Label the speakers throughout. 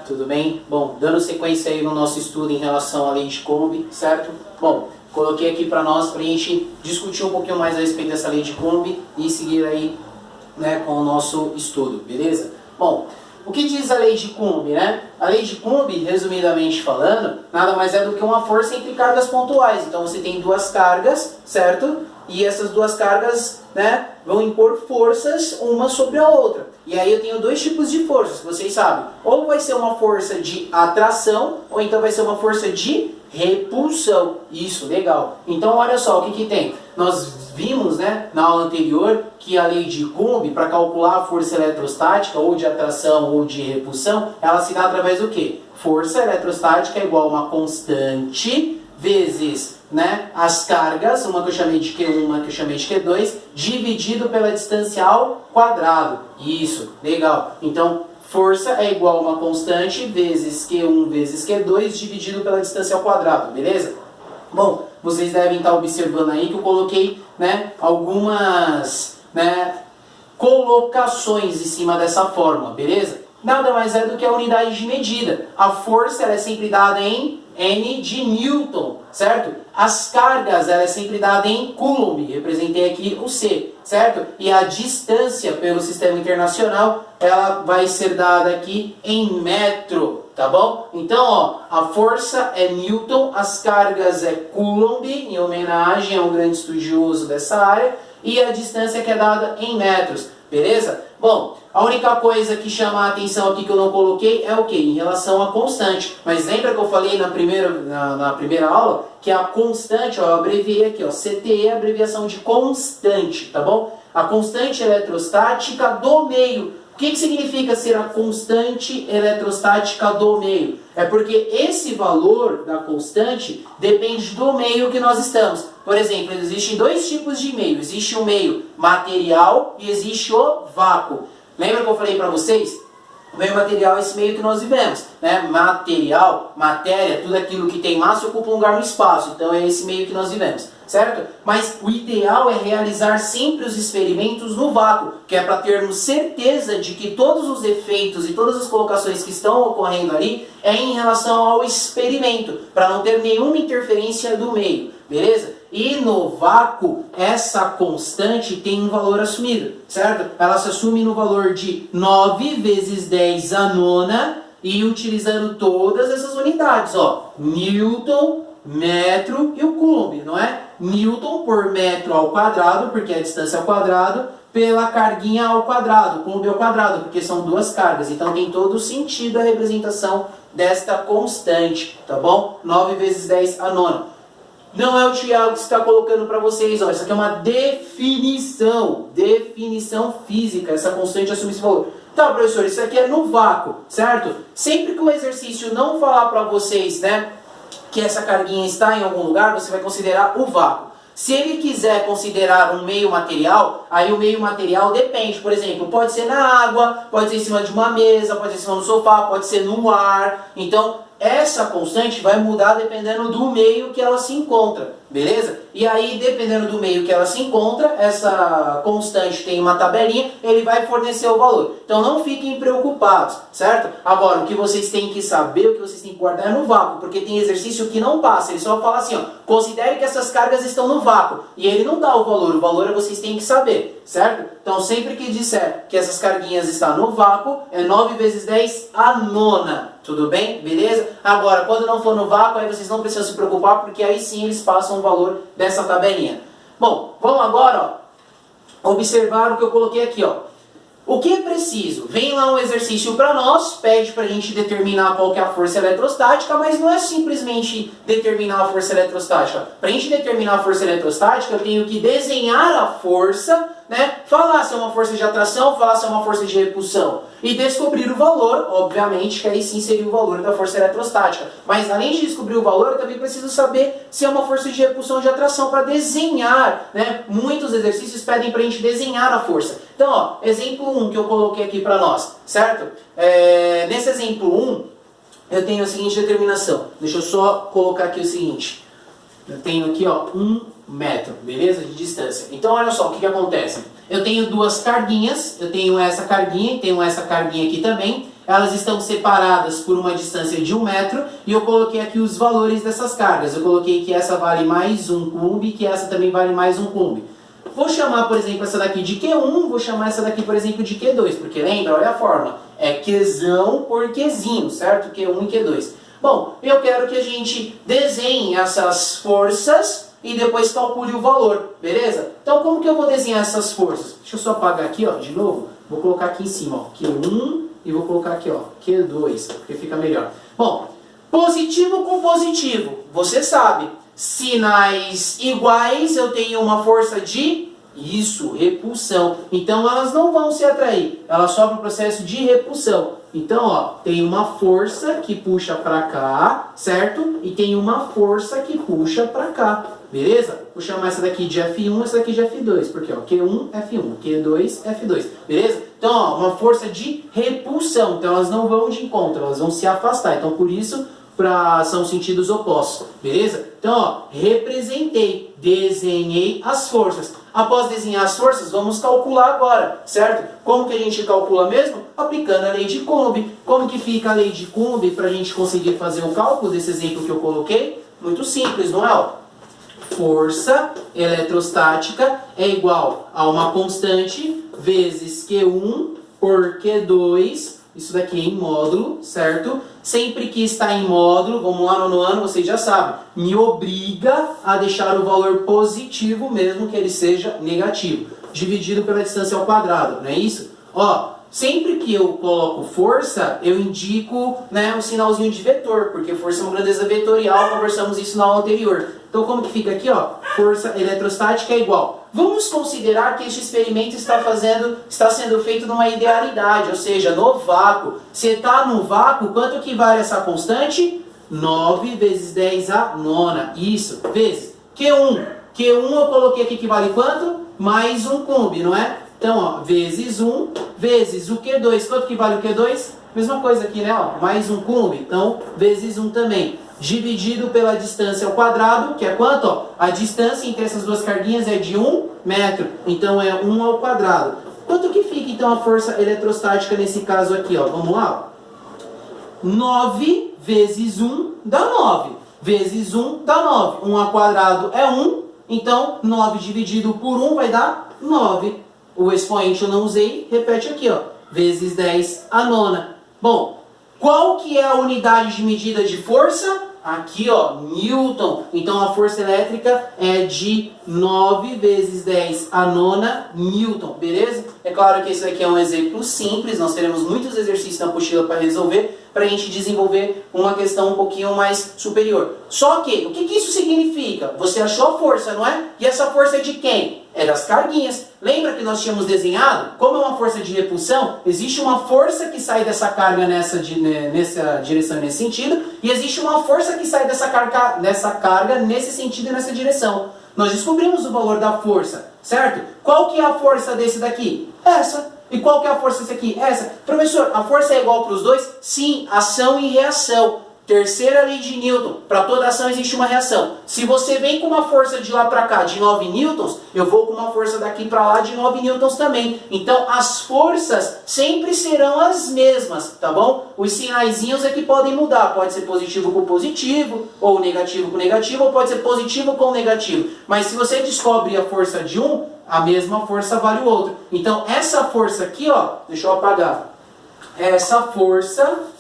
Speaker 1: Tudo bem? Bom, dando sequência aí no nosso estudo em relação à lei de Coulomb, certo? Bom, coloquei aqui para nós, para a gente discutir um pouquinho mais a respeito dessa lei de Coulomb e seguir aí, né, com o nosso estudo, beleza? Bom, o que diz a lei de Coulomb, né? A lei de Coulomb, resumidamente falando, nada mais é do que uma força entre cargas pontuais. Então você tem duas cargas, certo? E essas duas cargas, né, vão impor forças uma sobre a outra. E aí eu tenho dois tipos de forças, vocês sabem. Ou vai ser uma força de atração, ou então vai ser uma força de repulsão. Isso, legal. Então olha só o que tem. Nós vimos, né, na aula anterior que a lei de Coulomb, para calcular a força eletrostática, ou de atração ou de repulsão, ela se dá através do quê? Força eletrostática é igual a uma constante vezes, né, as cargas, uma que eu chamei de Q1, uma que eu chamei de Q2, dividido pela distância ao quadrado. Isso, legal. Então, força é igual a uma constante vezes Q1 vezes Q2 dividido pela distância ao quadrado, beleza? Bom, vocês devem estar observando aí que eu coloquei, né, algumas, né, colocações em cima dessa fórmula, beleza? Nada mais é do que a unidade de medida. A força ela é sempre dada em N de Newton, certo? As cargas ela é sempre dada em Coulomb, representei aqui o C, certo? E a distância pelo sistema internacional, ela vai ser dada aqui em metro, tá bom? Então, ó, a força é Newton, as cargas é Coulomb, em homenagem a um grande estudioso dessa área, e a distância que é dada em metros, beleza? Bom, a única coisa que chama a atenção aqui que eu não coloquei é o que? Em relação à constante. Mas lembra que eu falei na primeira aula que a constante, ó, eu abreviei aqui, ó, CTE é a abreviação de constante, tá bom? A constante eletrostática do meio. O que significa ser a constante eletrostática do meio? É porque esse valor da constante depende do meio que nós estamos. Por exemplo, existem dois tipos de meio. Existe o meio material e existe o vácuo. Lembra que eu falei para vocês? O meio material é esse meio que nós vivemos, né? Material, matéria, tudo aquilo que tem massa ocupa um lugar no espaço. Então é esse meio que nós vivemos, certo? Mas o ideal é realizar sempre os experimentos no vácuo, que é para termos certeza de que todos os efeitos e todas as colocações que estão ocorrendo ali é em relação ao experimento, para não ter nenhuma interferência do meio, beleza? E no vácuo, essa constante tem um valor assumido, certo? Ela se assume no valor de 9 vezes 10 a nona, e utilizando todas essas unidades, ó, Newton, metro e o Coulomb, não é? Newton por metro ao quadrado, porque é a distância ao quadrado, pela carguinha ao quadrado, Coulomb ao quadrado, porque são duas cargas. Então tem todo o sentido a representação desta constante, tá bom? 9 vezes 10 a nona. Não é o Thiago que está colocando para vocês, ó. Isso aqui é uma definição física, essa constante assume esse valor. Tá, professor, isso aqui é no vácuo, certo? Sempre que o exercício não falar para vocês, né, que essa carguinha está em algum lugar, você vai considerar o vácuo. Se ele quiser considerar um meio material, aí o meio material depende. Por exemplo, pode ser na água, pode ser em cima de uma mesa, pode ser em cima do sofá, pode ser no ar. Então, essa constante vai mudar dependendo do meio que ela se encontra, beleza? E aí, dependendo do meio que ela se encontra, essa constante tem uma tabelinha, ele vai fornecer o valor. Então não fiquem preocupados, certo? Agora, o que vocês têm que saber, o que vocês têm que guardar é no vácuo, porque tem exercício que não passa, ele só fala assim, ó, considere que essas cargas estão no vácuo, e ele não dá o valor é vocês têm que saber, certo? Então sempre que disser que essas carguinhas estão no vácuo, é 9 vezes 10 a nona. Tudo bem? Beleza? Agora, quando não for no vácuo, aí vocês não precisam se preocupar, porque aí sim eles passam o valor dessa tabelinha. Bom, vamos agora, ó, observar o que eu coloquei aqui, ó. O que é preciso? Vem lá um exercício para nós, pede para a gente determinar qual que é a força eletrostática, mas não é simplesmente determinar a força eletrostática. Para a gente determinar a força eletrostática, eu tenho que desenhar a força, né? Falar se é uma força de atração, falar se é uma força de repulsão. E descobrir o valor, obviamente, que aí sim seria o valor da força eletrostática. Mas além de descobrir o valor, eu também preciso saber se é uma força de repulsão ou de atração para desenhar, né? Muitos exercícios pedem para a gente desenhar a força. Então, ó, exemplo 1 que eu coloquei aqui para nós, certo? Nesse exemplo 1, eu tenho a seguinte determinação. Deixa eu só colocar aqui o seguinte. Eu tenho aqui, ó, 1 metro, beleza? De distância. Então, olha só o que acontece. Eu tenho duas carguinhas, eu tenho essa carguinha e tenho essa carguinha aqui também, elas estão separadas por uma distância de 1 metro e eu coloquei aqui os valores dessas cargas. Eu coloquei que essa vale mais 1 coulomb e que essa também vale mais 1 coulomb. Vou chamar, por exemplo, essa daqui de Q1, vou chamar essa daqui, por exemplo, de Q2, porque lembra, olha a fórmula, é Qzão por Qzinho, certo? Q1 e Q2. Bom, eu quero que a gente desenhe essas forças e depois calcule o valor, beleza? Então, como que eu vou desenhar essas forças? Deixa eu só apagar aqui, ó, de novo. Vou colocar aqui em cima, ó, Q1 e vou colocar aqui, ó, Q2, porque fica melhor. Bom, positivo com positivo, você sabe. Sinais iguais, eu tenho uma força de, repulsão. Então, elas não vão se atrair, elas sofrem o processo de repulsão. Então, ó, tem uma força que puxa para cá, certo? E tem uma força que puxa para cá, beleza? Vou chamar essa daqui de F1, essa daqui de F2, porque, ó, Q1, F1, Q2, F2, beleza? Então, ó, uma força de repulsão, então elas não vão de encontro, elas vão se afastar. Então, por isso, são sentidos opostos, beleza? Então, ó, representei, desenhei as forças. Após desenhar as forças, vamos calcular agora, certo? Como que a gente calcula mesmo? Aplicando a lei de Coulomb. Como que fica a lei de Coulomb para a gente conseguir fazer o cálculo desse exemplo que eu coloquei? Muito simples, não é? Ó? Força eletrostática é igual a uma constante vezes Q1 por Q2, isso daqui é em módulo, certo? Sempre que está em módulo, vamos lá no ano, vocês já sabem, me obriga a deixar o valor positivo, mesmo que ele seja negativo, dividido pela distância ao quadrado, não é isso? Ó, sempre que eu coloco força, eu indico, né, um sinalzinho de vetor, porque força é uma grandeza vetorial, conversamos isso na aula anterior. Então, como que fica aqui, ó? Força eletrostática é igual. Vamos considerar que este experimento está sendo feito numa idealidade, ou seja, no vácuo. Se está no vácuo, quanto que vale essa constante? 9 vezes 10 a nona. Isso, vezes Q1. Q1 eu coloquei aqui que vale quanto? Mais 1 coulomb, não é? Então, ó, vezes 1, vezes o Q2. Quanto que vale o Q2? Mesma coisa aqui, né? Ó, mais 1 coulomb. Então, vezes 1 também. Dividido pela distância ao quadrado, que é quanto? Ó, a distância entre essas duas carguinhas é de 1 metro. Então, é 1 ao quadrado. Quanto que fica, então, a força eletrostática nesse caso aqui? Ó? Vamos lá? 9 vezes 1 dá 9. Vezes 1 dá 9. 1 ao quadrado é 1. Então, 9 dividido por 1 vai dar 9. O expoente eu não usei, repete aqui, ó, vezes 10 a nona. Bom, qual que é a unidade de medida de força? Aqui, ó, Newton. Então, a força elétrica é de 9 vezes 10 a nona Newton, beleza? É claro que esse aqui é um exemplo simples, nós teremos muitos exercícios na apostila para resolver, para a gente desenvolver uma questão um pouquinho mais superior. Só que, o que isso significa? Você achou a força, não é? E essa força é de quem? É das carguinhas. Lembra que nós tínhamos desenhado? Como é uma força de repulsão, existe uma força que sai dessa carga nessa direção e nesse sentido, e existe uma força que sai dessa carga nesse sentido e nessa direção. Nós descobrimos o valor da força, certo? Qual que é a força desse daqui? Essa. E qual que é a força desse aqui? Essa. Professor, a força é igual para os dois? Sim, ação e reação. Terceira lei de Newton, para toda ação existe uma reação. Se você vem com uma força de lá para cá de 9 newtons, eu vou com uma força daqui para lá de 9 newtons também. Então as forças sempre serão as mesmas, tá bom? Os sinaizinhos é que podem mudar, pode ser positivo com positivo, ou negativo com negativo, ou pode ser positivo com negativo. Mas se você descobre a força de um, a mesma força vale o outro. Então essa força aqui, ó, deixa eu apagar. Essa força...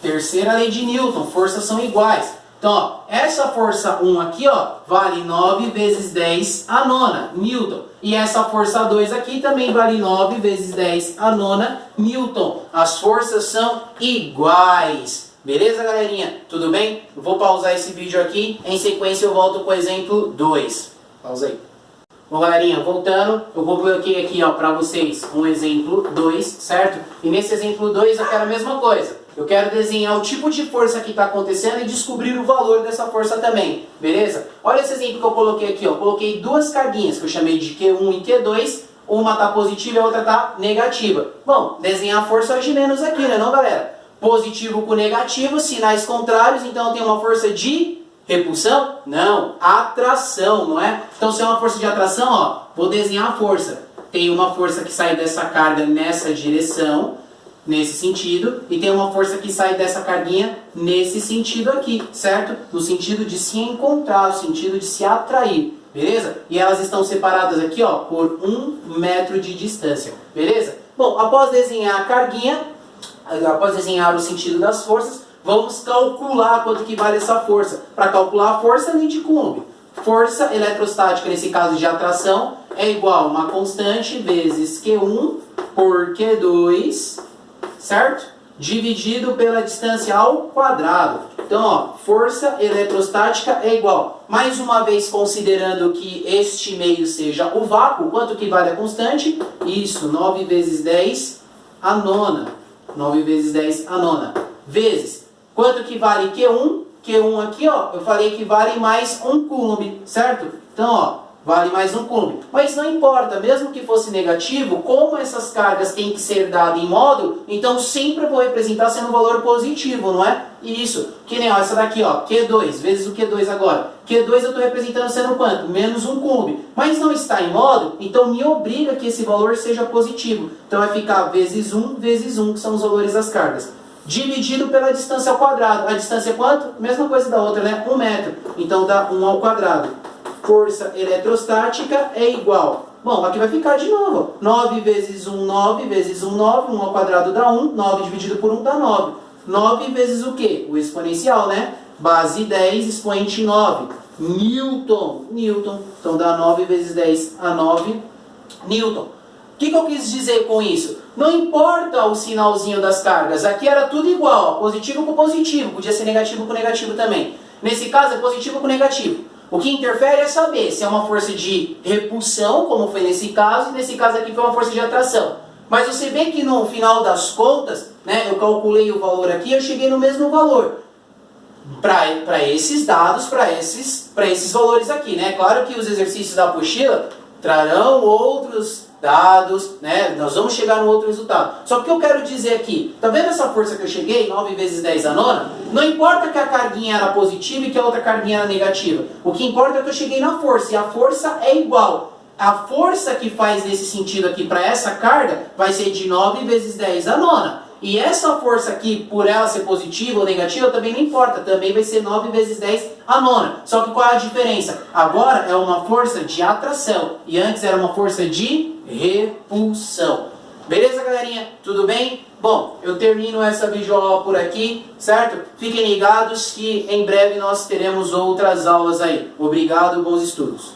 Speaker 1: Terceira lei de Newton, forças são iguais. Então, ó, essa força 1 aqui, ó, vale 9 vezes 10 a nona Newton. E essa força 2 aqui também vale 9 vezes 10 a nona Newton. As forças são iguais. Beleza, galerinha? Tudo bem? Eu vou pausar esse vídeo aqui. Em sequência, eu volto com o exemplo 2. Pausa aí. Bom, galerinha, voltando, eu vou colocar aqui, ó, para vocês um exemplo 2, certo? E nesse exemplo 2 eu quero a mesma coisa. Eu quero desenhar o tipo de força que está acontecendo e descobrir o valor dessa força também, beleza? Olha esse exemplo que eu coloquei aqui, ó. Eu coloquei duas carguinhas que eu chamei de Q1 e Q2. Uma está positiva e a outra está negativa. Bom, desenhar a força hoje menos aqui, né não, galera? Positivo com negativo, sinais contrários, então eu tenho uma força de repulsão? Não, atração, não é? Então se é uma força de atração, ó, vou desenhar a força. Tem uma força que sai dessa carga nessa direção. nesse sentido, e tem uma força que sai dessa carguinha nesse sentido aqui, certo? No sentido de se encontrar, no sentido de se atrair, beleza? E elas estão separadas aqui, ó, por 1 metro de distância, beleza? Bom, após desenhar a carguinha, após desenhar o sentido das forças, vamos calcular quanto que vale essa força. Para calcular a força, lei de Coulomb. Força eletrostática, nesse caso de atração, é igual a uma constante vezes Q1 por Q2, certo? Dividido pela distância ao quadrado. Então, ó, força eletrostática é igual. Mais uma vez, considerando que este meio seja o vácuo, quanto que vale a constante? Isso, 9 vezes 10 a nona. 9 vezes 10 a nona. Vezes, quanto que vale Q1? Q1 aqui, ó, eu falei que vale mais 1 Coulomb, certo? Então, ó, vale mais 1 Coulomb. Mas não importa, mesmo que fosse negativo, como essas cargas têm que ser dadas em módulo, então sempre eu vou representar sendo um valor positivo, não é? Isso, que nem ó, essa daqui, ó, Q2, vezes o Q2 agora. Q2 eu estou representando sendo quanto? Menos 1 Coulomb. Mas não está em módulo, então me obriga que esse valor seja positivo. Então vai ficar vezes 1, que são os valores das cargas. Dividido pela distância ao quadrado. A distância é quanto? Mesma coisa da outra, né? 1 metro. Então dá 1 ao quadrado. Força eletrostática é igual. Bom, aqui vai ficar de novo. 9 vezes 1, 9 vezes 1, 9. 1 ao quadrado dá 1. 9 dividido por 1 dá 9. 9 vezes o quê? O exponencial, né? Base 10, expoente 9. Newton. Então dá 9 vezes 10 a 9 Newton. O que eu quis dizer com isso? Não importa o sinalzinho das cargas. Aqui era tudo igual. Ó, positivo com positivo. Podia ser negativo com negativo também. Nesse caso é positivo com negativo. O que interfere é saber se é uma força de repulsão, como foi nesse caso, e nesse caso aqui foi uma força de atração. Mas você vê que no final das contas, né, eu calculei o valor aqui e eu cheguei no mesmo valor. Para esses dados, para esses valores aqui, né? Claro que os exercícios da apostila trarão outros dados, né? Nós vamos chegar no outro resultado. Só que o que eu quero dizer aqui, tá vendo essa força que eu cheguei, 9 vezes 10 a nona? Não importa que a carguinha era positiva e que a outra carguinha era negativa. O que importa é que eu cheguei na força, e a força é igual. A força que faz nesse sentido aqui para essa carga vai ser de 9 vezes 10 a nona. E essa força aqui, por ela ser positiva ou negativa, também não importa. Também vai ser 9 vezes 10 a nona. Só que qual é a diferença? Agora é uma força de atração. E antes era uma força de repulsão. Beleza, galerinha? Tudo bem? Bom, eu termino essa videoaula por aqui, certo? Fiquem ligados que em breve nós teremos outras aulas aí. Obrigado, bons estudos.